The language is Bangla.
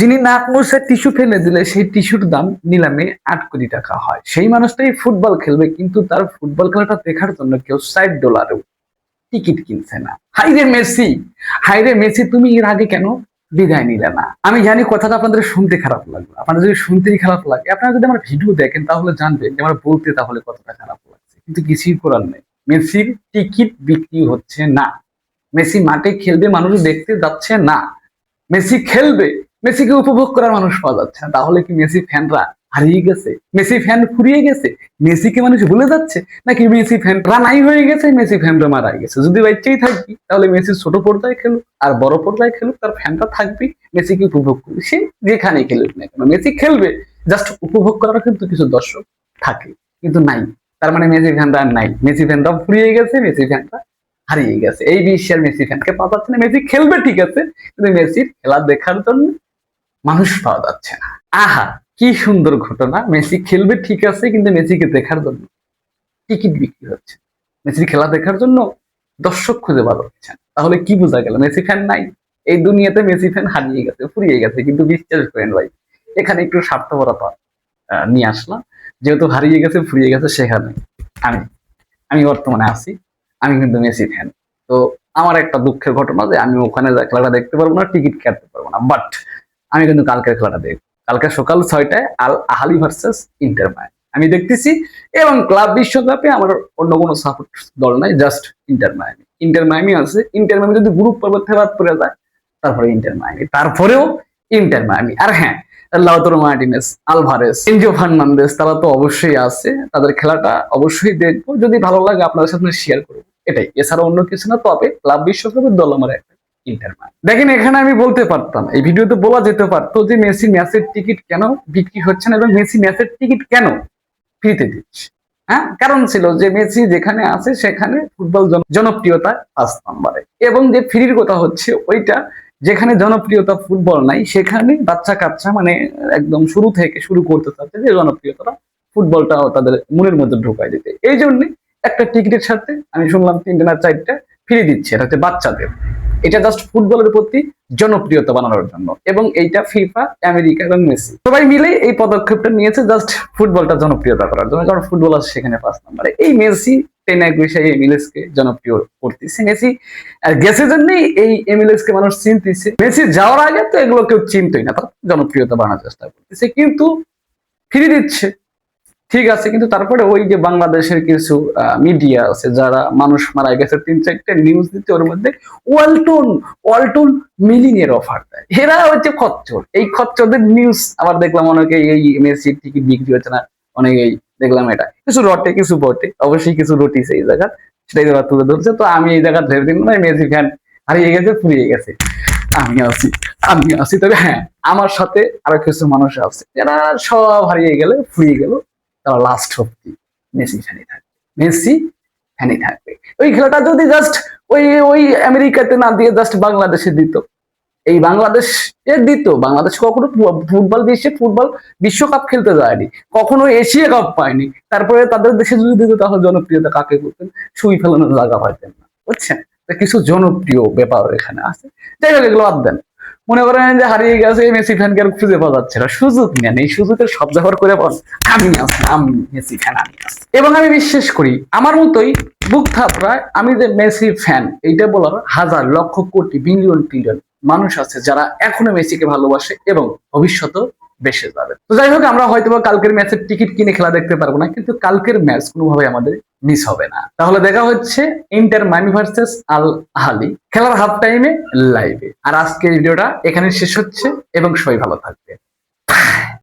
যিনি নাক মুছে টিস্যু ফেলে দিলে সেই টিস্যুর দাম নিলামে 8 কোটি টাকা হয়। সেই মানুষটাই ফুটবল খেলবে, কিন্তু তার ফুটবল খেলাটা দেখার জন্য কেউ $60 টিকিট কিনছে না। হাইরে মেসি, হাইরে মেসি, তুমি এর আগে কেন বিদায় নিলে না? আমি জানি কথাটা আপনাদের শুনতে খারাপ লাগবে, আপনাদের যদি শুনতেই খারাপ লাগে, আপনারা যদি আমার ভিডিও দেখেন তাহলে জানবেন যে আমার বলতে তাহলে কতটা খারাপ লাগছে, কিন্তু কিছুই করার নেই। মেসির টিকিট বিক্রি হচ্ছে না, মেসি মাঠে খেলবে, মানুষ দেখতে যাচ্ছে না। মেসি খেলবে, মেসিকে উপভোগ করার মানুষ পাওয়া যাচ্ছে না। তাহলে কি মেসি ফ্যানরা হারিয়ে গেছে? মেসি ফ্যান ফুরিয়ে গেছে? মেসিকে মানুষ ভুলে যাচ্ছে? নাকি মেসি ফ্যানরা নাই হয়ে গেছে, মেসি ফ্যানরা মারা গেছে? যদি বাচ্চাই থাকবি তাহলে মেসি ছোট পর্দায় খেলুক আর বড় পর্দায় খেলুক, তার ফ্যানটা থাকবি, মেসিকে উপভোগ করবি, সে যেখানে খেলুক না কেন। মেসি খেলবে, জাস্ট উপভোগ করার কিন্তু কিছু দর্শক থাকে, কিন্তু নাই। তার মানে মেসি ফ্যানরা আর নাই, মেসি ফ্যানরা ফুরিয়ে গেছে, মেসি ফ্যানরা হারিয়ে গেছে। এই বিশ্বের মেসি ফ্যানকে পাওয়া যাচ্ছে না। মেসি খেলবে ঠিক আছে, কিন্তু মেসির খেলা দেখার জন্য মানুষ পাওয়া যাচ্ছে না। আহা, কি সুন্দর ঘটনা! মেসি খেলবে ঠিক আছে, কিন্তু মেসিকে দেখার জন্য টিকিট বিক্রি হচ্ছে। মেসির খেলা দেখার জন্য দর্শক খুঁজে পাওয়া যাচ্ছে না। তাহলে কি বোঝা গেল? মেসি ফ্যান নাই, এই দুনিয়াতে মেসি ফ্যান হারিয়ে গেছে, ফুরিয়ে গেছে। কিন্তু বিশ্বাস করেন ভাই, এখানে একটু স্বার্থপরতা নিয়ে আসলাম। যেহেতু হারিয়ে গেছে, ফুরিয়ে গেছে, সেখানে আমি আমি বর্তমানে আছি, আমি কিন্তু মেসি ফ্যান। তো আমার একটা দুঃখের ঘটনা যে আমি ওখানে খেলাটা দেখতে পারবো না, টিকিট কাটতে পারবো না, বাট আমি কিন্তু কালকের খেলাটা দেখবো। কালকে সকাল 6টায় আল আহালি ভার্সেস ইন্টার মায়ামি আমি দেখতেছি। এবং ক্লাব বিশ্বকাপে আমার অন্য কোনো সাপোর্ট দল নাই, just Inter Miami. Inter Miami আছে, ইন্টার মায়ামি যদি গ্রুপ পর্ব থেকে বাদ পড়ে যায়, তারপরে ইন্টার মায়ামি, তারপরেও ইন্টার মায়ামি। আর হ্যাঁ, Lautaro Martinez, Alvarez, Enzo Fernandez, তারা তো অবশ্যই আছে, তাদের খেলাটা অবশ্যই দেখবো। যদি ভালো লাগে আপনাদের সাথে শেয়ার করবো, এটাই, এছাড়া অন্য কিছু না। তবে ক্লাব বিশ্বকাপের দল আমার একটা ইন্টার মায়ামি। দেখেন, এখানে আমি বলতে পারতাম, এই ভিডিওতে বলা যেতে পারতো যে মেসি ম্যাচের টিকিট কেন বিক্রি হচ্ছে না এবং মেসি ম্যাচের টিকিট কেন ফ্রিতে দিচ্ছে। হ্যাঁ, কারণ ছিল যে মেসি যেখানে আছে সেখানে ফুটবল জনপ্রিয়তা 5 নম্বরে, এবং যে ফ্রির কথা হচ্ছে ওইটা, যেখানে জনপ্রিয়তা ফুটবল নাই সেখানে বাচ্চা কাচ্চা মানে একদম শুরু থেকে শুরু করতে চাচ্ছে যে জনপ্রিয়তাটা ফুটবলটাও তাদের মনের মধ্যে ঢুকাই দিতে। এই জন্য একটা টিকিটের সাথে আমি শুনলাম 3টে না 4টে ফ্রি দিচ্ছে, এটা হচ্ছে বাচ্চাদের। এটা জাস্ট ফুটবলের প্রতি জনপ্রিয়তা বানানোর জন্য, এবং এইটা ফিফা, আমেরিকা এবং মেসি সবাই মিলে এই পদক্ষেপটা নিয়েছে জাস্ট ফুটবলটা জনপ্রিয়তা করার জন্য, কারণ ফুটবল আছে সেখানে 5 নম্বরে। এই মেসি টেনা একুশে এমএলএস কে জনপ্রিয় করতেছে। মেসি আর গেছে জন্যই এই এমএলএস কে মানুষ চিনতেছে। মেসি যাওয়ার আগে তো এগুলো কেউ চিনতই না, তার জনপ্রিয়তা বানানোর চেষ্টা করতেছে, কিন্তু ফ্রি দিচ্ছে ঠিক আছে। কিন্তু তারপরে ওই যে বাংলাদেশের কিছু মিডিয়া আছে যারা মানুষ মারা গেছে 3-4টে নিউজ দিতে, ওর মধ্যে ওয়ালটন ওয়ালটন মিলিনিয়ার অফার দেয়। এরা হচ্ছে খচ্চর, এই খচ্চরদের নিউজ আবার দেখলাম অনেকে এই মেসির টিকিট বিক্রি হচ্ছে না, অনেকেই দেখলাম এটা কিছু রটে কিছু বটে, অবশ্যই কিছু রটিছে এই জায়গা, সেটাই এবার তুলে ধরছে। তো আমি এই জায়গা ধরে দিন না, মেসি ফ্যান হারিয়ে গেছে, ফুরিয়ে গেছে, আমি আছি, আমি আছি। তবে হ্যাঁ, আমার সাথে আরো কিছু মানুষ আছে যারা সব হারিয়ে গেলে, ফুরিয়ে গেল, তারা লাস্ট অব্দি মেসি ফ্যানই থাকবে, মেসি ফ্যানই থাকবে। ওই খেলাটা যদি জাস্ট ওই ওই আমেরিকাতে না দিয়ে জাস্ট বাংলাদেশে দিত, এই বাংলাদেশ দিত, বাংলাদেশ কখনো ফুটবল বিশ্বকাপ খেলতে যায়নি, কখনো এশিয়া কাপ পায়নি। তারপরে তাদের দেশে যদি দিত তাহলে জনপ্রিয়তা কাকে বলতেন? সুই ফেলানোর জায়গা পাইতেন না, বুঝছেন? কিছু জনপ্রিয় ব্যাপার এখানে আছে। যাই হোক, এগুলো বাদ দেন। মনে করেন যে হারিয়ে গেছে, মেসি ফ্যানকে আর খুঁজে পাওয়া যাচ্ছে না, সুযোগ নেন, এই সুযোগের সদ্ব্যবহার করে বল আমি আছি, আমি মেসি ফ্যান, আমি আছি। এবং আমি বিশ্বাস করি আমার মতোই বুক থাপড়ায় আমি যে মেসি ফ্যান এইটা বলার হাজার লক্ষ কোটি বিলিয়ন ট্রিলিয়ন মানুষ আছে যারা এখনো মেসিকে ভালোবাসে এবং ভবিষ্যতেও বেসে যাবে। তো যাই হোক, আমরা হয়তো কালকের ম্যাচের টিকিট কিনে খেলা দেখতে পারবো না, কিন্তু কালকের ম্যাচ কোনোভাবে আমাদের মিস হবে না। তাহলে দেখা হচ্ছে ইন্টার মায়ামি ভার্সেস আল আহালি খেলার হাফ টাইমে লাইভে। আর আজকের ভিডিওটা এখানে শেষ হচ্ছে, এবং সবাই ভালো থাকবে।